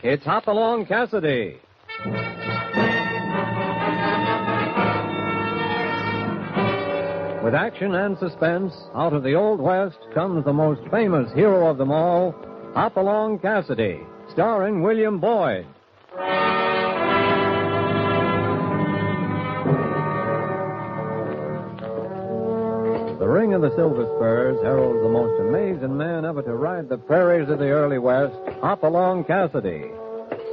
It's Hopalong Cassidy. With action and suspense, out of the Old West comes the most famous hero of them all, Hopalong Cassidy, starring William Boyd. The ring of the Silver Spurs heralds the most amazing man ever to ride the prairies of the early West, Hopalong Cassidy.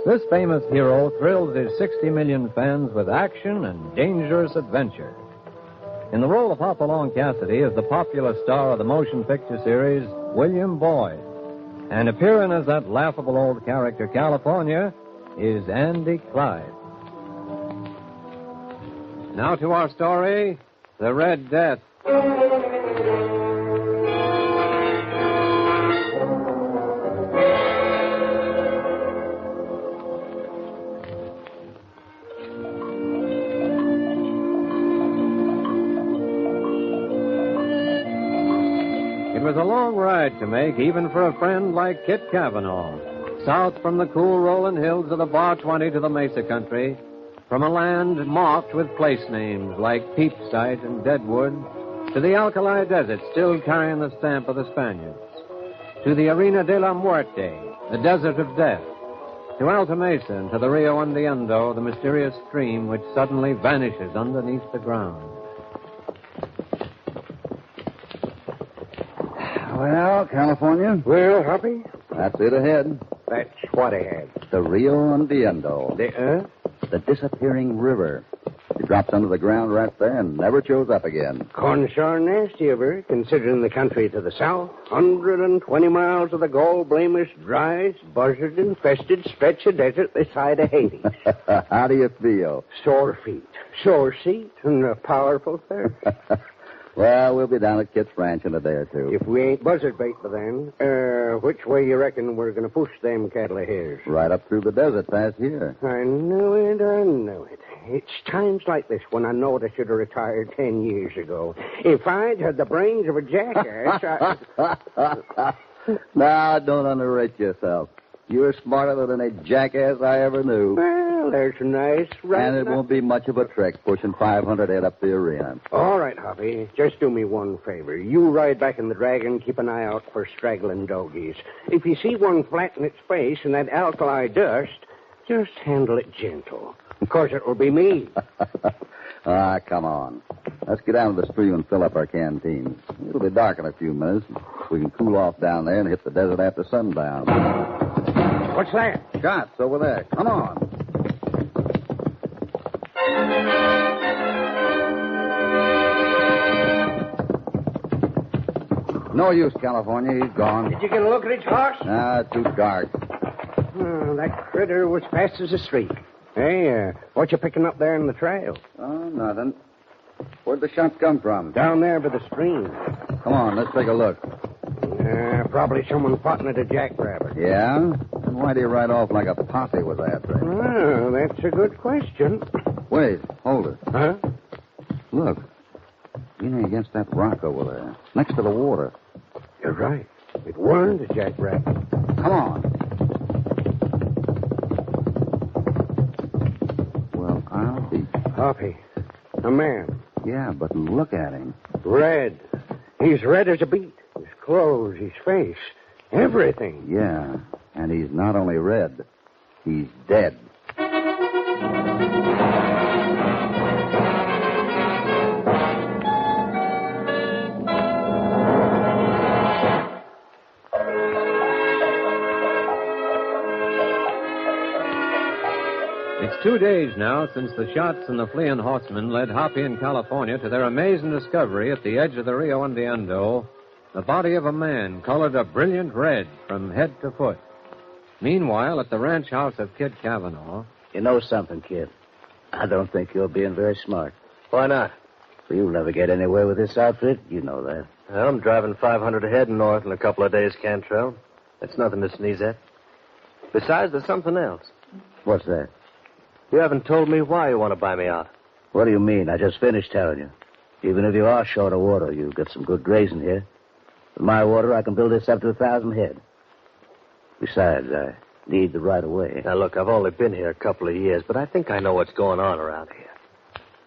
This famous hero thrills his 60 million fans with action and dangerous adventure. In the role of Hopalong Cassidy is the popular star of the motion picture series, William Boyd. And appearing as that laughable old character, California, is Andy Clyde. Now to our story, The Red Death. It was a long ride to make, even for a friend like Kit Cavanaugh. South from the cool rolling hills of the Bar 20 to the Mesa country, from a land marked with place names like Peepside and Deadwood, to the Alkali Desert still carrying the stamp of the Spaniards, to the Arena de la Muerte, the Desert of Death, to Alta Mesa and to the Rio Andiendo, the mysterious stream which suddenly vanishes underneath the ground. Well, California? Well, Hoppy? That's it ahead. That's what ahead. The Rio Andiendo. The disappearing river. It drops under the ground right there and never shows up again. Consarn nasty of her, considering the country to the south. 120 miles of the gall-blameless, dry, buzzard-infested stretch of desert this side of Haiti. How do you feel? Sore feet, sore seat, and a powerful thirst. Well, we'll be down at Kit's Ranch in a day or two. If we ain't buzzard bait by then, which way you reckon we're going to push them cattle of his? Right up through the desert past here. I knew it. It's times like this when I know I should have retired 10 years ago. If I'd had the brains of a jackass, Now, don't underrate yourself. You're smarter than any jackass I ever knew. Well, there's a nice... And it won't be much of a trek pushing 500 head up the arena. All right, Hoppy. Just do me one favor. You ride back in the Dragon, keep an eye out for straggling dogies. If you see one flatten its face in that alkali dust, just handle it gentle. Of course, it will be me. Come on. Let's get down to the stream and fill up our canteens. It'll be dark in a few minutes. We can cool off down there and hit the desert after sundown. What's that? Shots over there. Come on. No use, California. He's gone. Did you get a look at his horse? Too dark. Oh, that critter was fast as a streak. Hey, what you picking up there in the trail? Oh, nothing. Where'd the shots come from? Down there by the stream. Come on, let's take a look. Probably someone potting at a jackrabbit. Yeah? Then why do you ride off like a posse was after him? Well, that's a good question. Wait, hold it. Huh? Look. Leaning against that rock over there, next to the water. You're right. It weren't a jackrabbit. Come on. Well, I'll be... Hoppy. A man. Yeah, but look at him. Red. He's red as a beet. His clothes, his face, everything. Yeah, and he's not only red, he's dead. It's 2 days now since the shots and the fleeing horsemen led Hoppy and California to their amazing discovery at the edge of the Rio Andiendo, the body of a man colored a brilliant red from head to foot. Meanwhile, at the ranch house of Kid Cavanaugh... You know something, kid? I don't think you're being very smart. Why not? Well, you'll never get anywhere with this outfit. You know that. Well, I'm driving 500 ahead north in a couple of days, Cantrell. That's nothing to sneeze at. Besides, there's something else. What's that? You haven't told me why you want to buy me out. What do you mean? I just finished telling you. Even if you are short of water, you'll get some good grazing here. With my water, I can build this up to 1,000 head. Besides, need the right of way. Now, look, I've only been here a couple of years, but I think I know what's going on around here.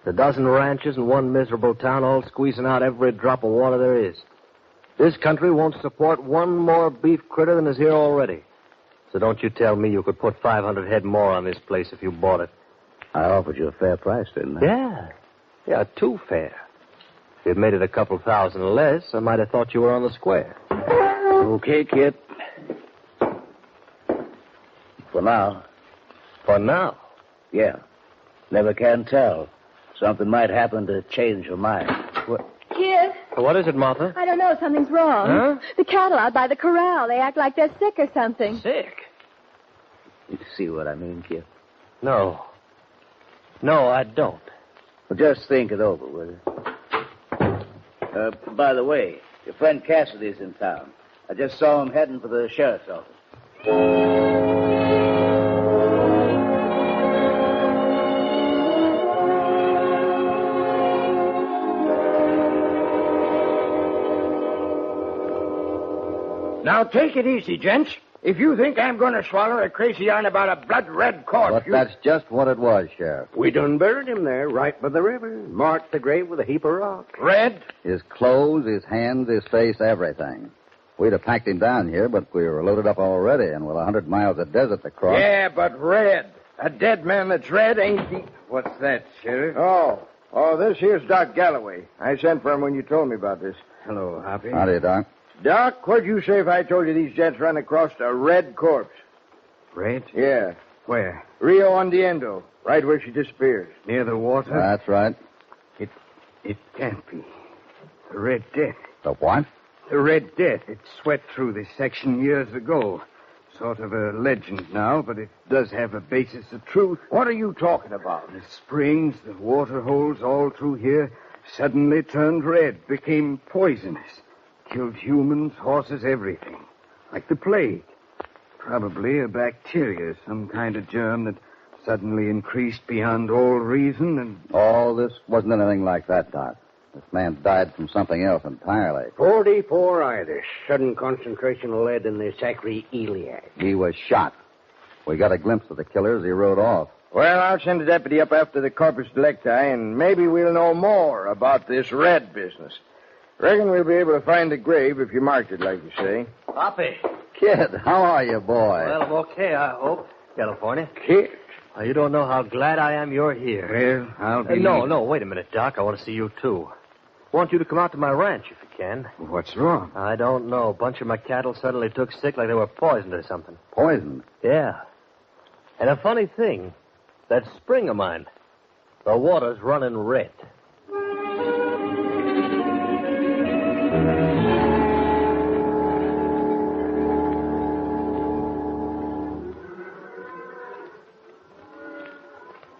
A dozen ranches and one miserable town all squeezing out every drop of water there is. This country won't support one more beef critter than is here already. So don't you tell me you could put 500 head more on this place if you bought it. I offered you a fair price, didn't I? Yeah, too fair. If you'd made it a couple thousand less, I might have thought you were on the square. Okay, kid. For now. For now? Yeah. Never can tell. Something might happen to change your mind. Kid, What is it, Martha? I don't know. Something's wrong. Huh? The cattle out by the corral, they act like they're sick or something. Sick? You see what I mean, kid? No. No, I don't. Well, just think it over, will you? By the way, your friend Cassidy's in town. I just saw him heading for the sheriff's office. Now, take it easy, gents. If you think I'm going to swallow a crazy yarn about a blood-red corpse... But that's just what it was, Sheriff. We done buried him there, right by the river. Marked the grave with a heap of rock. Red? His clothes, his hands, his face, everything. We'd have packed him down here, but we were loaded up already, and with 100 miles of desert to cross... Yeah, but red. A dead man that's red ain't the... What's that, Sheriff? Oh, this here's Doc Galloway. I sent for him when you told me about this. Hello, Hoppy. Howdy, Doc. Doc, what'd you say if I told you these gents ran across a red corpse? Red? Yeah. Where? Rio Ondiendo, right where she disappeared. Near the water? That's right. It can't be. The Red Death. The what? The Red Death. It swept through this section years ago. Sort of a legend now, but it does have a basis of truth. What are you talking about? The springs, the water holes all through here suddenly turned red, became poisonous. Killed humans, horses, everything. Like the plague. Probably a bacteria, some kind of germ that suddenly increased beyond all reason and... All this wasn't anything like that, Doc. This man died from something else entirely. 44 Irish. Sudden concentration of lead in the sacroiliac. He was shot. We got a glimpse of the killer as he rode off. Well, I'll send a deputy up after the corpus delicti, and maybe we'll know more about this red business. Reckon we'll be able to find the grave if you marked it, like you say. Poppy. Kid, how are you, boy? Well, I'm okay, I hope. California. Kid? You don't know how glad I am you're here. Well, I'll be... No, wait a minute, Doc. I want to see you, too. I want you to come out to my ranch if you can. What's wrong? I don't know. A bunch of my cattle suddenly took sick like they were poisoned or something. Poisoned? Yeah. And a funny thing, that spring of mine, the water's running red.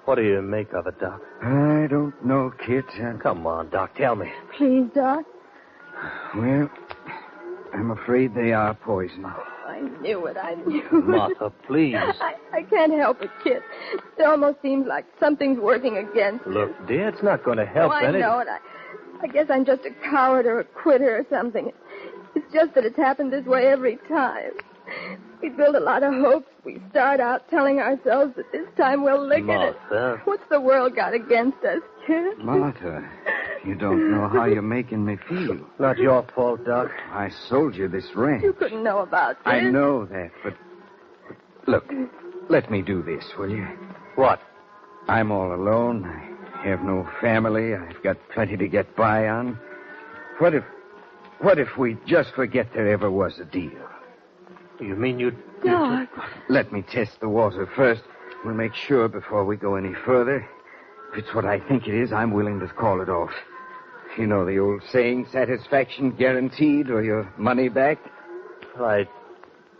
What do you make of it, Doc? I don't know, Kit. Come on, Doc, tell me. Please, Doc. Well, I'm afraid they are poison. I knew it. I knew it. Martha, please. I can't help it, kid. It almost seems like something's working against me. Look, dear, it's not going to help I any... know it. I guess I'm just a coward or a quitter or something. It's just that it's happened this way every time. We build a lot of hopes. We start out telling ourselves that this time we'll lick Martha. it. What's the world got against us, kid? Martha, you don't know how you're making me feel. Not your fault, Doc. I sold you this ranch. You couldn't know about this. I know that, but look, let me do this, will you? What? I'm all alone. I have no family. I've got plenty to get by on. What if we just forget there ever was a deal? You mean you... Doc. Let me test the water first. We'll make sure before we go any further. If it's what I think it is, I'm willing to call it off. You know the old saying, satisfaction guaranteed or your money back? I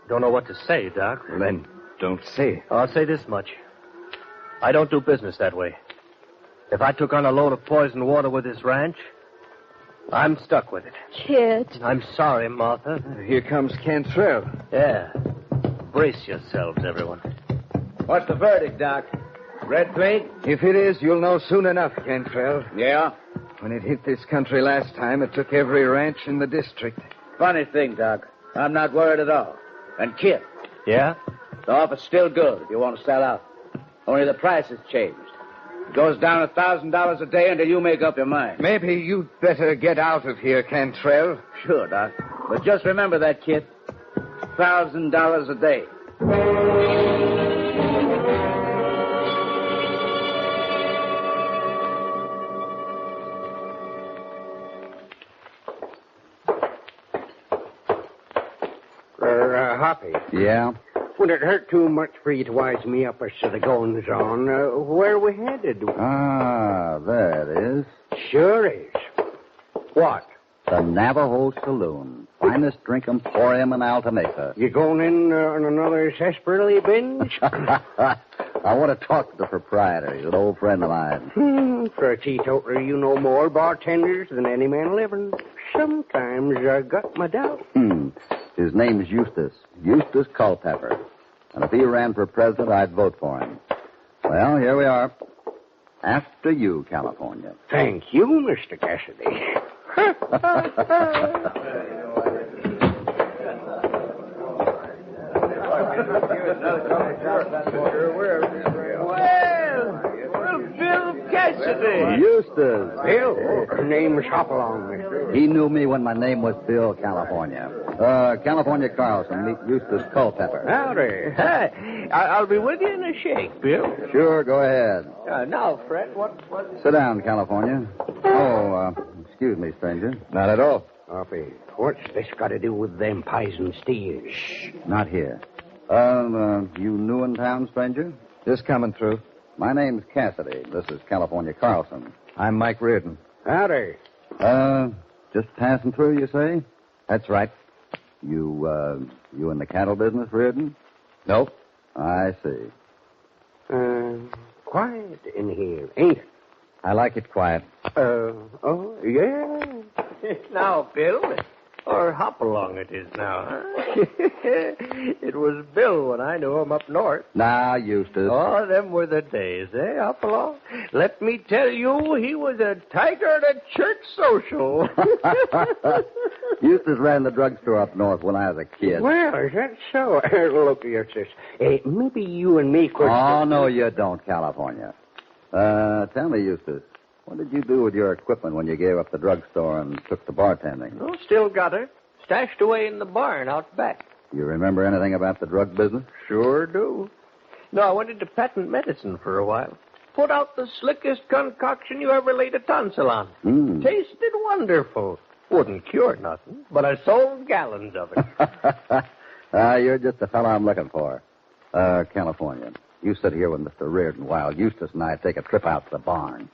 don't know what to say, Doc. Well, then, don't say it. I'll say this much. I don't do business that way. If I took on a load of poisoned water with this ranch, I'm stuck with it. Kid. I'm sorry, Martha. Here comes Cantrell. Yeah. Brace yourselves, everyone. What's the verdict, Doc? Red plague? If it is, you'll know soon enough, Cantrell. Yeah? When it hit this country last time, it took every ranch in the district. Funny thing, Doc. I'm not worried at all. And Kit, Yeah? The offer's still good if you want to sell out. Only the price has changed. It goes down $1,000 a day until you make up your mind. Maybe you'd better get out of here, Cantrell. Sure, Doc. But just remember that, kid. $1,000 a day. Hoppy. Yeah? Would it hurt too much for you to wise me up as to the goings on? Where are we headed? Ah, there it is. Sure is. What? The Navajo Saloon. Finest drink emporium in Alta Mesa. You going in on another sarsaparilla binge? I want to talk to the proprietor. He's an old friend of mine. For a teetotaler, you know more bartenders than any man living. Sometimes I got my doubts. His name's Eustace. Eustace Culpepper. And if he ran for president, I'd vote for him. Well, here we are. After you, California. Thank you, Mr. Cassidy. Well, Bill Cassidy. Eustace. Bill, name's Hopalong, mister. He knew me when my name was Bill California. California Carlson. Meet Eustace Culpepper. Howdy. Hi. I'll be with you in a shake, Bill. Sure, go ahead. Now, Fred, what... Sit down, California. Excuse me, stranger. Not at all. Hoppy, what's this got to do with them pies and steers? Shh, not here. You new in town, stranger? Just coming through. My name's Cassidy. This is California Carlson. I'm Mike Reardon. Howdy. Just passing through, you say? That's right. You in the cattle business, Reardon? Nope. I see. Quiet in here, ain't it? I like it quiet. Yeah. Now, Bill, or Hopalong it is now, huh? It was Bill when I knew him up north. Now, Eustace. Oh, them were the days, eh, Hopalong? Let me tell you, he was a tiger at a church social. Eustace ran the drugstore up north when I was a kid. Well, is that so? Look here, sis. Maybe you and me could... Oh, no, you don't, California. Tell me, Eustace, what did you do with your equipment when you gave up the drugstore and took to bartending? Oh, still got her. Stashed away in the barn out back. You remember anything about the drug business? Sure do. No, I went into patent medicine for a while. Put out the slickest concoction you ever laid a tonsil on. Tasted wonderful. Wouldn't cure nothing, but I sold gallons of it. You're just the fellow I'm looking for. California, you sit here with Mr. Reardon while Eustace and I take a trip out to the barn.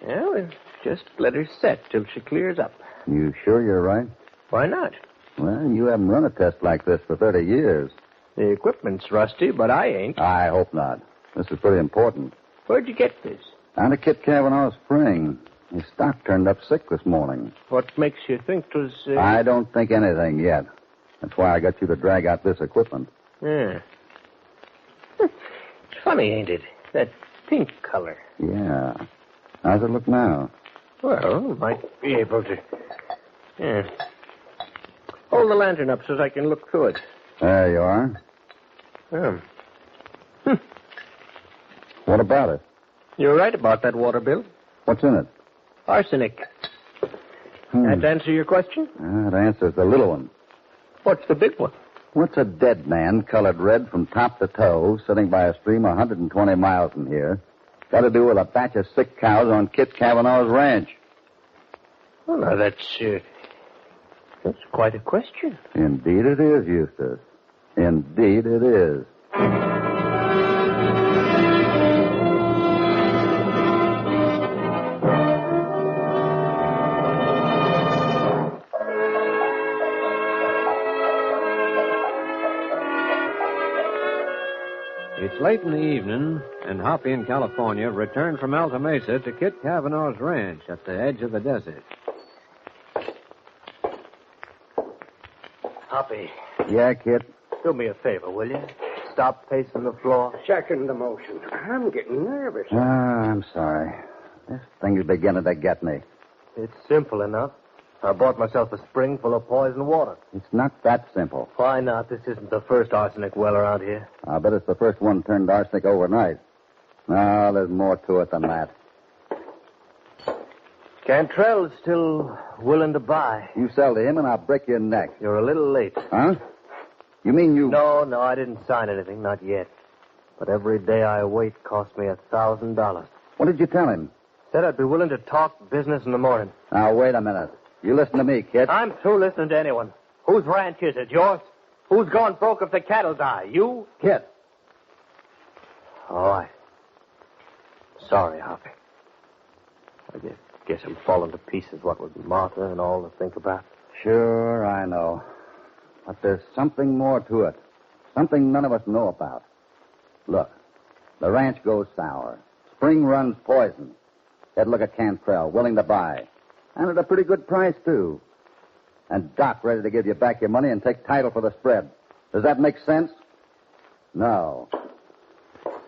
Well, we'll just let her set till she clears up. You sure you're right? Why not? Well, you haven't run a test like this for 30 years. The equipment's rusty, but I ain't. I hope not. This is pretty important. Where'd you get this? Down to Kit Kavanaugh's spring. His stock turned up sick this morning. What makes you think 'twas... I don't think anything yet. That's why I got you to drag out this equipment. Yeah. It's funny, ain't it? That pink color. Yeah. How's it look now? Well, might be able to... Yeah. Hold the lantern up so I can look through it. There you are. What about it? You're right about that water, Bill. What's in it? Arsenic. That answer your question? That answers the little one. What's the big one? What's a dead man colored red from top to toe sitting by a stream 120 miles from here got to do with a batch of sick cows on Kit Kavanaugh's ranch? Well, now, that's quite a question. Indeed it is, Eustace. Indeed it is. It's late in the evening, and Hoppy and California returned from Alta Mesa to Kit Kavanaugh's ranch at the edge of the desert. Hoppy, Yeah, Kit? do me a favor, will you? Stop pacing the floor. Second the motion. I'm getting nervous. I'm sorry. This thing is beginning to get me. It's simple enough. I bought myself a spring full of poison water. It's not that simple. Why not? This isn't the first arsenic well around here. I bet it's the first one turned arsenic overnight. No, there's more to it than that. Cantrell's still willing to buy. You sell to him and I'll break your neck. You're a little late. Huh? You mean you... No, I didn't sign anything, not yet. But every day I wait costs me $1,000. What did you tell him? Said I'd be willing to talk business in the morning. Now, wait a minute. You listen to me, Kit. I'm through listening to anyone. Whose ranch is it? Yours? Who's gone broke if the cattle die? You? Kit. All right. Sorry, Hoppy. I guess I'm falling to pieces, what with Martha and all to think about. Sure, I know. But there's something more to it. Something none of us know about. Look, the ranch goes sour. Spring runs poison. Head look at Cantrell, willing to buy. And at a pretty good price, too. And Doc ready to give you back your money and take title for the spread. Does that make sense? No.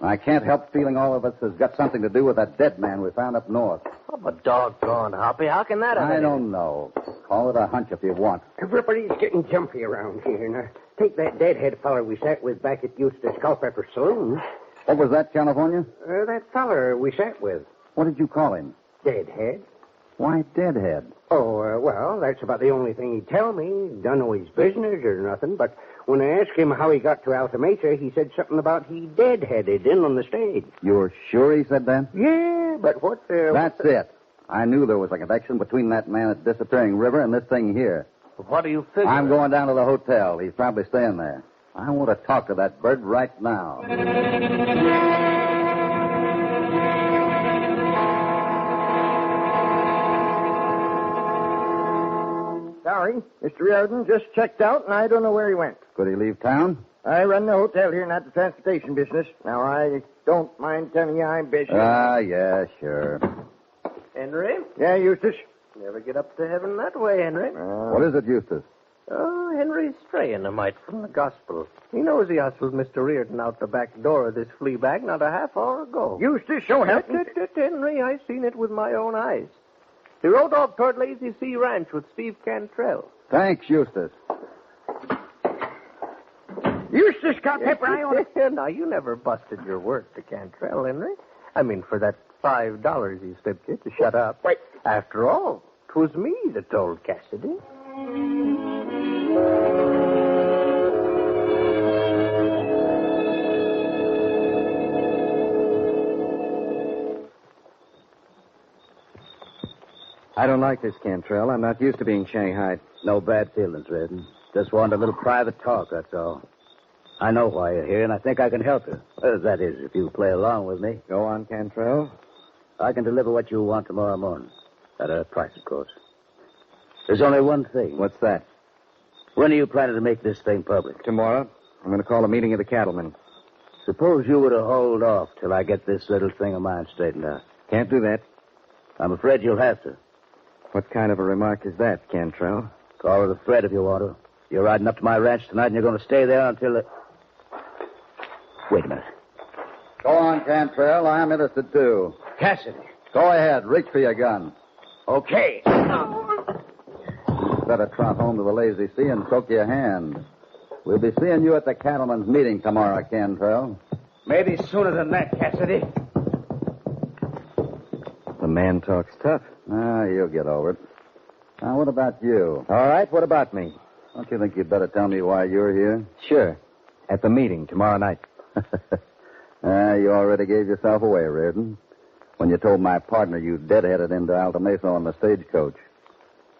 I can't help feeling all of us has got something to do with that dead man we found up north. Oh, but doggone, Hoppy, how can that have I don't know. Call it a hunch if you want. Everybody's getting jumpy around here. Now, take that deadhead feller we sat with back at Eustace Culpepper Saloon. What was that, California? That feller we sat with. What did you call him? Deadhead. Why, Deadhead? Oh, well, that's about the only thing he'd tell me. Don't know his business or nothing, but when I asked him how he got to Alta Mesa, he said something about he deadheaded in on the stage. You're sure he said that? Yeah, but what... That's it. I knew there was a connection between that man at Disappearing River and this thing here. What do you figure? I'm going down to the hotel. He's probably staying there. I want to talk to that bird right now. Sorry, Mr. Riordan just checked out, and I don't know where he went. Could he leave town? I run the hotel here, not the transportation business. Now, I don't mind telling you I'm busy. Yeah, sure. Henry? Yeah, Eustace? Never get up to heaven that way, Henry. What is it, Eustace? Oh, Henry's straying a mite from the gospel. He knows he hustled Mr. Riordan out the back door of this flea bag not a half hour ago. Eustace, so help me. Henry, I seen it with my own eyes. He rode off toward Lazy Sea Ranch with Steve Cantrell. Thanks, Eustace. Eustace Culpepper, I own it. Now, you never busted your word to Cantrell, Henry. I mean, for that $5 he slipped you to shut up. Wait. After all, 'twas me that told Cassidy. I don't like this, Cantrell. I'm not used to being shanghaied. No bad feelings, Redden. Just wanted a little private talk, that's all. I know why you're here, and I think I can help you. That is, if you play along with me. Go on, Cantrell. I can deliver what you want tomorrow morning. At a price, of course. There's only one thing. What's that? When are you planning to make this thing public? Tomorrow, I'm going to call a meeting of the cattlemen. Suppose you were to hold off till I get this little thing of mine straightened out. Can't do that. I'm afraid you'll have to. What kind of a remark is that, Cantrell? Call it a threat if you want to. You're riding up to my ranch tonight, and you're going to stay there until the... Wait a minute. Go on, Cantrell. I'm interested, too. Cassidy. Go ahead. Reach for your gun. Okay. You better trot home to the Lazy Sea and soak your hand. We'll be seeing you at the cattlemen's meeting tomorrow, Cantrell. Maybe sooner than that, Cassidy. The man talks tough. You'll get over it. Now, what about you? All right, what about me? Don't you think you'd better tell me why you're here? Sure. At the meeting tomorrow night. You already gave yourself away, Riordan, when you told my partner you deadheaded into Alta Mesa on the stagecoach.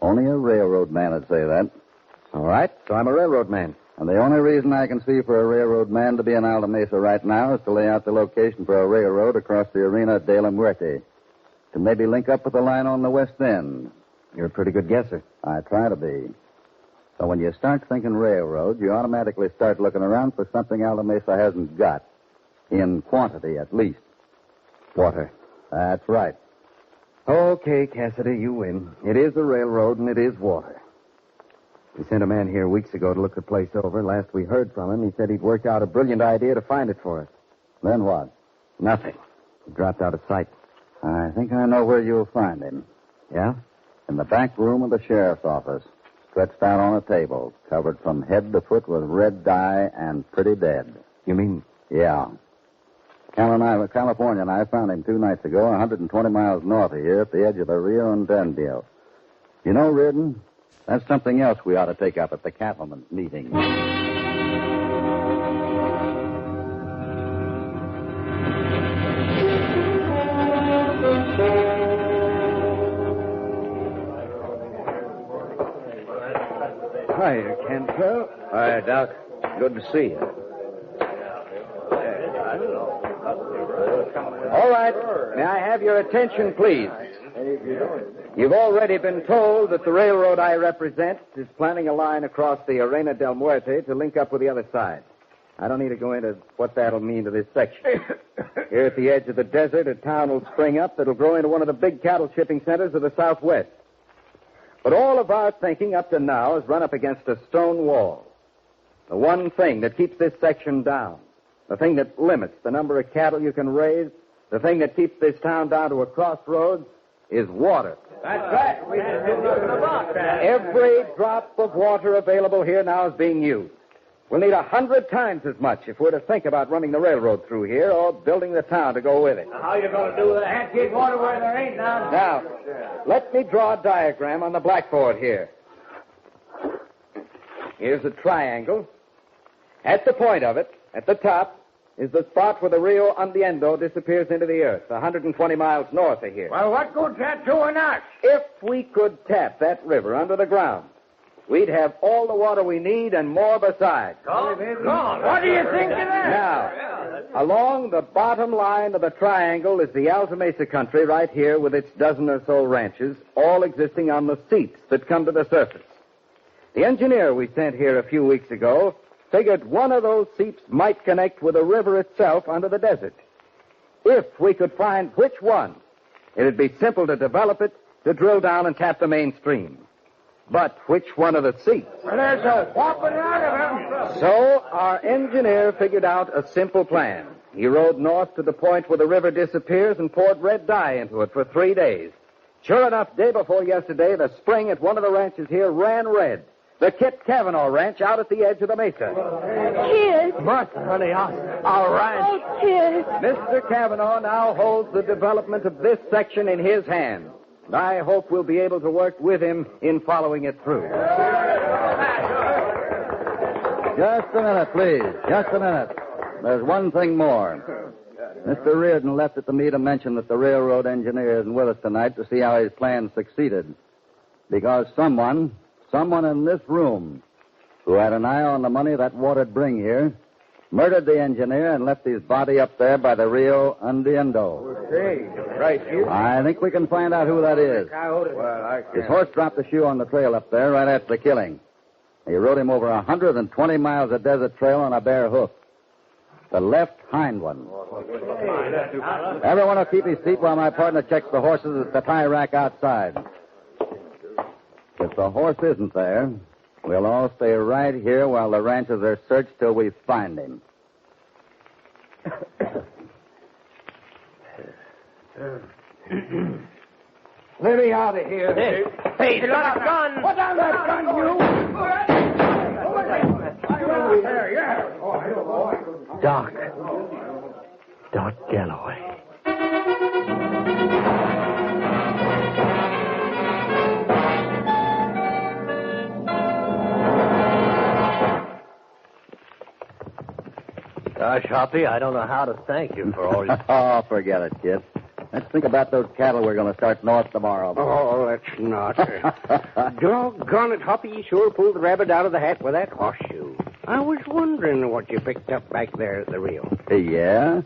Only a railroad man would say that. All right, so I'm a railroad man. And the only reason I can see for a railroad man to be in Alta Mesa right now is to lay out the location for a railroad across the arena de la Muerte. To maybe link up with the line on the west end. You're a pretty good guesser. I try to be. So when you start thinking railroad, you automatically start looking around for something Alta Mesa hasn't got. In quantity, at least. Water. That's right. Okay, Cassidy, you win. It is a railroad and it is water. He sent a man here weeks ago to look the place over. Last we heard from him, he said he'd worked out a brilliant idea to find it for us. Then what? Nothing. He dropped out of sight. I think I know where you'll find him. Yeah? In the back room of the sheriff's office, stretched out on a table, covered from head to foot with red dye and pretty dead. You mean... Yeah. California and I found him 2 nights ago, 120 miles north of here at the edge of the Rio Andando. You know, Reardon, that's something else we ought to take up at the cattlemen's meeting. Hi, Cantrell. Hi, Doc. Good to see you. All right. May I have your attention, please? You've already been told that the railroad I represent is planning a line across the Arena del Muerte to link up with the other side. I don't need to go into what that'll mean to this section. Here at the edge of the desert, a town will spring up that'll grow into one of the big cattle shipping centers of the Southwest. But all of our thinking up to now has run up against a stone wall. The one thing that keeps this section down, the thing that limits the number of cattle you can raise, the thing that keeps this town down to a crossroads, is water. That's right. Every drop of water available here now is being used. We'll need 100 times as much if we're to think about running the railroad through here or building the town to go with it. How you going to do that? Get water where there ain't none. Now, let me draw a diagram on the blackboard here. Here's a triangle. At the point of it, at the top, is the spot where the Rio Andando disappears into the earth, 120 miles north of here. Well, what good's that doing us? If we could tap that river under the ground, we'd have all the water we need and more besides. What do you think of that? Now, along the bottom line of the triangle is the Alta Mesa country right here with its dozen or so ranches, all existing on the seeps that come to the surface. The engineer we sent here a few weeks ago figured one of those seeps might connect with the river itself under the desert. If we could find which one, it'd be simple to develop it, to drill down and tap the main stream. But which one of the seeps? Well, there's a whopping lot of them. So our engineer figured out a simple plan. He rode north to the point where the river disappears and poured red dye into it for 3 days. Sure enough, day before yesterday, the spring at one of the ranches here ran red. The Kit Cavanaugh Ranch out at the edge of the mesa. Kid. But, honey, our ranch. Oh, Kid. Mr. Cavanaugh now holds the development of this section in his hands. And I hope we'll be able to work with him in following it through. Just a minute, please. Just a minute. There's one thing more. Mr. Reardon left it to me to mention that the railroad engineer isn't with us tonight to see how his plan succeeded. Because someone in this room who had an eye on the money that water'd bring here murdered the engineer and left his body up there by the Rio Andando. Hey, right here. I think we can find out who that is. Well, His horse dropped the shoe on the trail up there right after the killing. He rode him over 120 miles of desert trail on a bare hoof. The left hind one. Everyone will keep his seat while my partner checks the horses at the tie rack outside. If the horse isn't there, we'll all stay right here while the ranchers are searched till we find him. let me out of here. Hey, he's got a gun. Put down that gun, you. Doc. Doc Galloway. Gosh, Hoppy, I don't know how to thank you for all you... Oh, forget it, kid. Let's think about those cattle we're going to start north tomorrow. Oh, that's not. Doggone it, Hoppy, you sure pulled the rabbit out of the hat with that horseshoe. I was wondering what you picked up back there at the Rio. Yeah?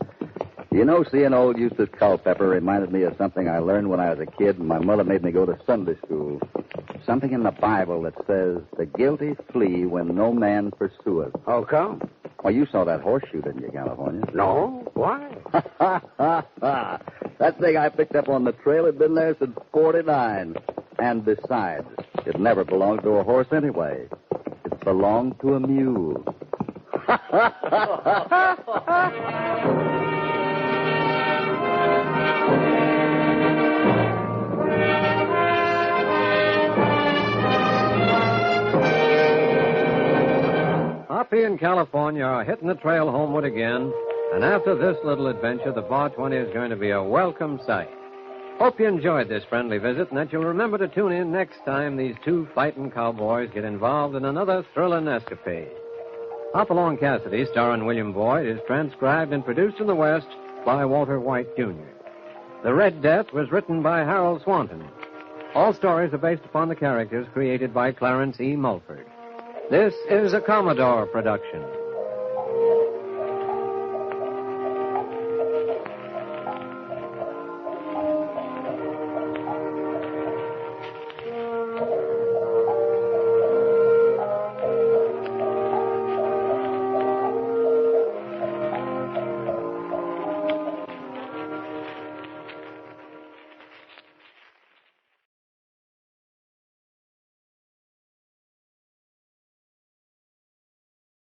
You know, seeing old Eustace Culpepper reminded me of something I learned when I was a kid and my mother made me go to Sunday school. Something in the Bible that says, the guilty flee when no man pursueth. How come? Well, you saw that horseshoe, didn't you, California? No. Why? That thing I picked up on the trail had been there since 49. And besides, it never belonged to a horse anyway. belonged to a mule. Hoppy and California are hitting the trail homeward again, and after this little adventure, the Bar 20 is going to be a welcome sight. Hope you enjoyed this friendly visit and that you'll remember to tune in next time these two fighting cowboys get involved in another thrilling escapade. Hopalong Cassidy, starring William Boyd, is transcribed and produced in the West by Walter White, Jr. The Red Death was written by Harold Swanton. All stories are based upon the characters created by Clarence E. Mulford. This is a Commodore production.